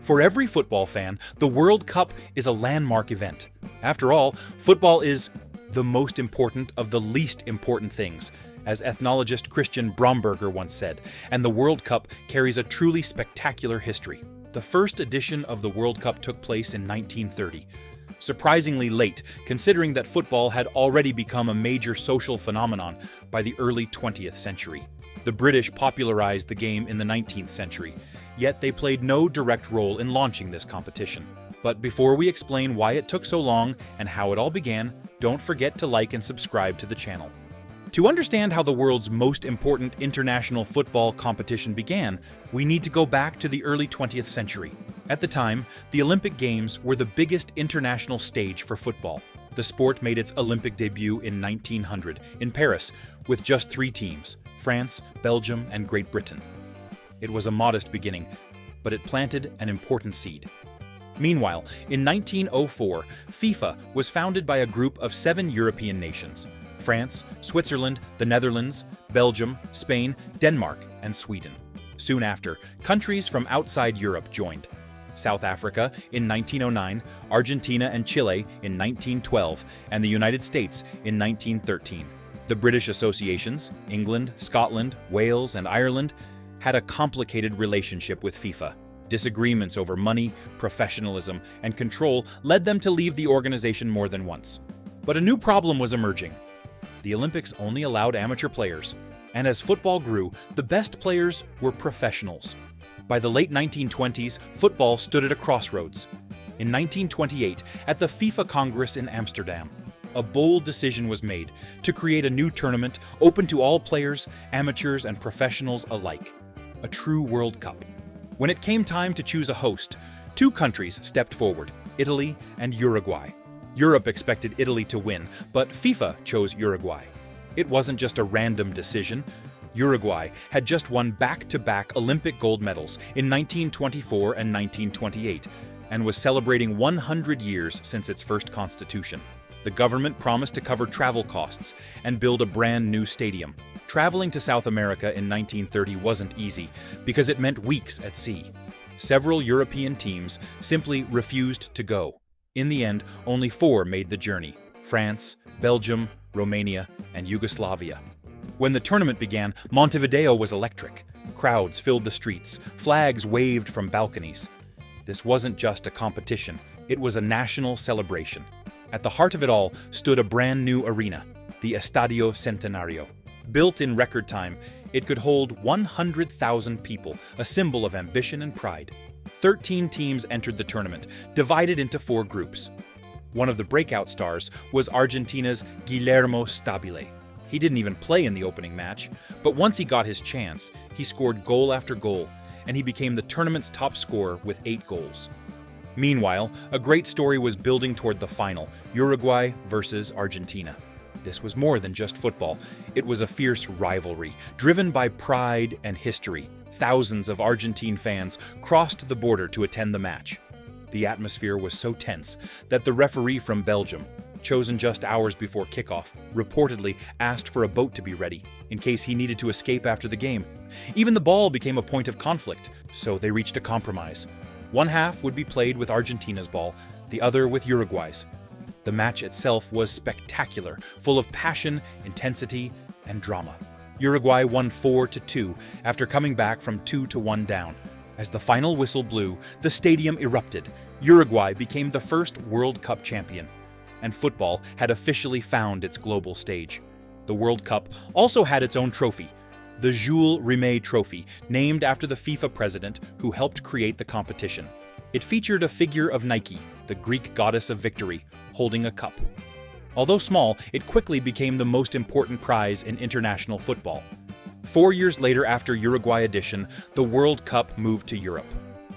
For every football fan, the World Cup is a landmark event. After all, football is the most important of the least important things, as ethnologist Christian Bromberger once said, and the World Cup carries a truly spectacular history. The first edition of the World Cup took place in 1930. Surprisingly late, considering that football had already become a major social phenomenon by the early 20th century. The British popularized the game in the 19th century, yet they played no direct role in launching this competition. But before we explain why it took so long and how it all began, don't forget to like and subscribe to the channel. To understand how the world's most important international football competition began, we need to go back to the early 20th century. At the time, the Olympic Games were the biggest international stage for football. The sport made its Olympic debut in 1900 in Paris with just 3 teams: France, Belgium, and Great Britain. It was a modest beginning, but it planted an important seed. Meanwhile, in 1904, FIFA was founded by a group of 7 European nations: France, Switzerland, the Netherlands, Belgium, Spain, Denmark, and Sweden. Soon after, countries from outside Europe joined: South Africa in 1909, Argentina and Chile in 1912, and the United States in 1913. The British associations, England, Scotland, Wales, and Ireland, had a complicated relationship with FIFA. Disagreements over money, professionalism, and control led them to leave the organization more than once. But a new problem was emerging. The Olympics only allowed amateur players, and as football grew, the best players were professionals. By the late 1920s, football stood at a crossroads. In 1928, at the FIFA Congress in Amsterdam, a bold decision was made to create a new tournament open to all players, amateurs, and professionals alike: a true World Cup. When it came time to choose a host, 2 countries stepped forward: Italy and Uruguay. Europe expected Italy to win, but FIFA chose Uruguay. It wasn't just a random decision. Uruguay had just won back-to-back Olympic gold medals in 1924 and 1928, and was celebrating 100 years since its first constitution. The government promised to cover travel costs and build a brand new stadium. Traveling to South America in 1930 wasn't easy, because it meant weeks at sea. Several European teams simply refused to go. In the end, only 4 made the journey: France, Belgium, Romania, and Yugoslavia. When the tournament began, Montevideo was electric. Crowds filled the streets, flags waved from balconies. This wasn't just a competition, it was a national celebration. At the heart of it all stood a brand new arena, the Estadio Centenario. Built in record time, it could hold 100,000 people, a symbol of ambition and pride. 13 teams entered the tournament, divided into 4 groups. One of the breakout stars was Argentina's Guillermo Stabile. He didn't even play in the opening match, but once he got his chance, he scored goal after goal, and he became the tournament's top scorer with 8 goals. Meanwhile, a great story was building toward the final: Uruguay versus Argentina. This was more than just football. It was a fierce rivalry, driven by pride and history. Thousands of Argentine fans crossed the border to attend the match. The atmosphere was so tense that the referee from Belgium, chosen just hours before kickoff, reportedly asked for a boat to be ready, in case he needed to escape after the game. Even the ball became a point of conflict, so they reached a compromise. One half would be played with Argentina's ball, the other with Uruguay's. The match itself was spectacular, full of passion, intensity, and drama. Uruguay won 4-2 after coming back from 2-1 down. As the final whistle blew, the stadium erupted. Uruguay became the first World Cup champion, and football had officially found its global stage. The World Cup also had its own trophy, the Jules Rimet Trophy, named after the FIFA president who helped create the competition. It featured a figure of Nike, the Greek goddess of victory, holding a cup. Although small, it quickly became the most important prize in international football. 4 years later, after Uruguay edition, the World Cup moved to Europe.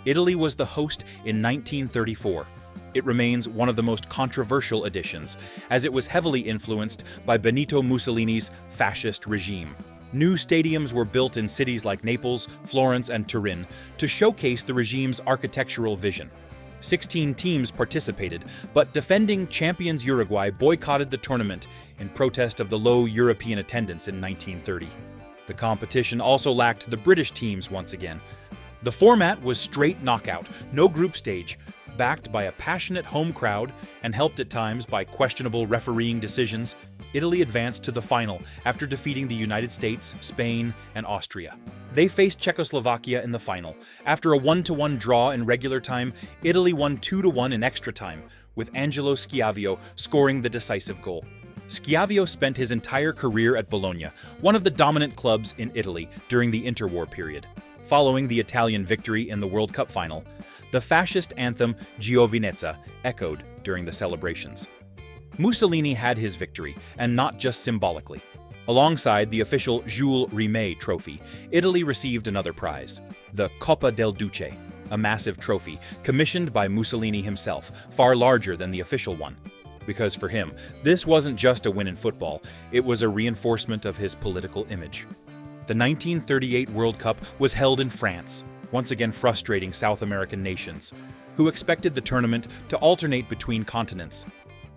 Italy was the host in 1934. It remains one of the most controversial editions, as it was heavily influenced by Benito Mussolini's fascist regime. New stadiums were built in cities like Naples, Florence, and Turin to showcase the regime's architectural vision. 16 teams participated, but defending champions Uruguay boycotted the tournament in protest of the low European attendance in 1930. The competition also lacked the British teams once again. The format was straight knockout, no group stage, backed by a passionate home crowd and helped at times by questionable refereeing decisions. Italy advanced to the final after defeating the United States, Spain, and Austria. They faced Czechoslovakia in the final. After a 1-1 draw in regular time, Italy won 2-1 in extra time, with Angelo Schiavio scoring the decisive goal. Schiavio spent his entire career at Bologna, one of the dominant clubs in Italy during the interwar period. Following the Italian victory in the World Cup final, the fascist anthem Giovinezza echoed during the celebrations. Mussolini had his victory, and not just symbolically. Alongside the official Jules Rimet trophy, Italy received another prize, the Coppa del Duce, a massive trophy commissioned by Mussolini himself, far larger than the official one. Because for him, this wasn't just a win in football, it was a reinforcement of his political image. The 1938 World Cup was held in France, once again frustrating South American nations, who expected the tournament to alternate between continents.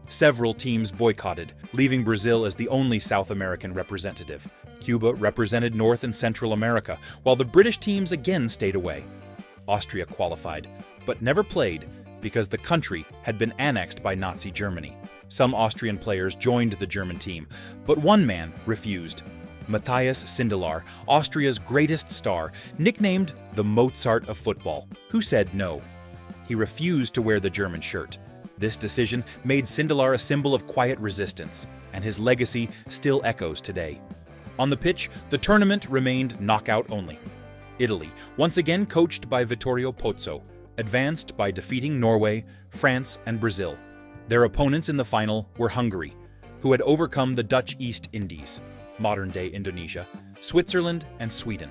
Several teams boycotted, leaving Brazil as the only South American representative. Cuba represented North and Central America, while the British teams again stayed away. Austria qualified, but never played because the country had been annexed by Nazi Germany. Some Austrian players joined the German team, but one man refused. Matthias Sindelar, Austria's greatest star, nicknamed the Mozart of football, who said no. He refused to wear the German shirt. This decision made Sindelar a symbol of quiet resistance, and his legacy still echoes today. On the pitch, the tournament remained knockout only. Italy, once again coached by Vittorio Pozzo, advanced by defeating Norway, France, and Brazil. Their opponents in the final were Hungary, who had overcome the Dutch East Indies, modern-day Indonesia, Switzerland, and Sweden.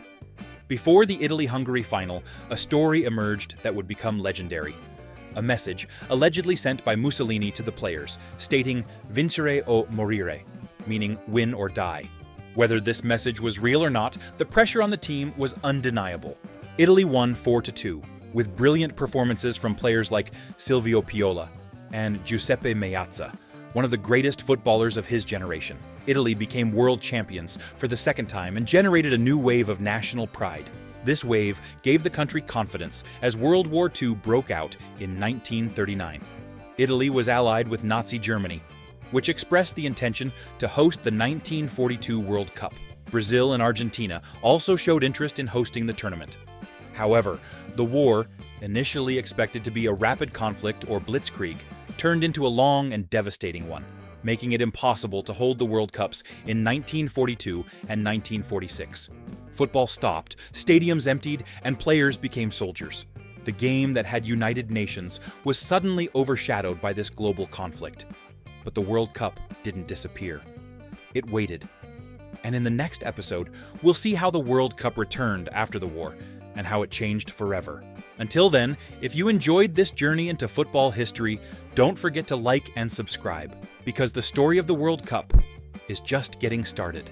Before the Italy-Hungary final, a story emerged that would become legendary. A message allegedly sent by Mussolini to the players, stating "Vincere o morire," meaning win or die. Whether this message was real or not, the pressure on the team was undeniable. Italy won 4-2, with brilliant performances from players like Silvio Piola and Giuseppe Meazza, one of the greatest footballers of his generation. Italy became world champions for the second time and generated a new wave of national pride. This wave gave the country confidence as World War II broke out in 1939. Italy was allied with Nazi Germany, which expressed the intention to host the 1942 World Cup. Brazil and Argentina also showed interest in hosting the tournament. However, the war, initially expected to be a rapid conflict or blitzkrieg, turned into a long and devastating one, making it impossible to hold the World Cups in 1942 and 1946. Football stopped, stadiums emptied, and players became soldiers. The game that had united nations was suddenly overshadowed by this global conflict. But the World Cup didn't disappear. It waited. And in the next episode, we'll see how the World Cup returned after the war and how it changed forever. Until then, if you enjoyed this journey into football history, don't forget to like and subscribe, because the story of the World Cup is just getting started.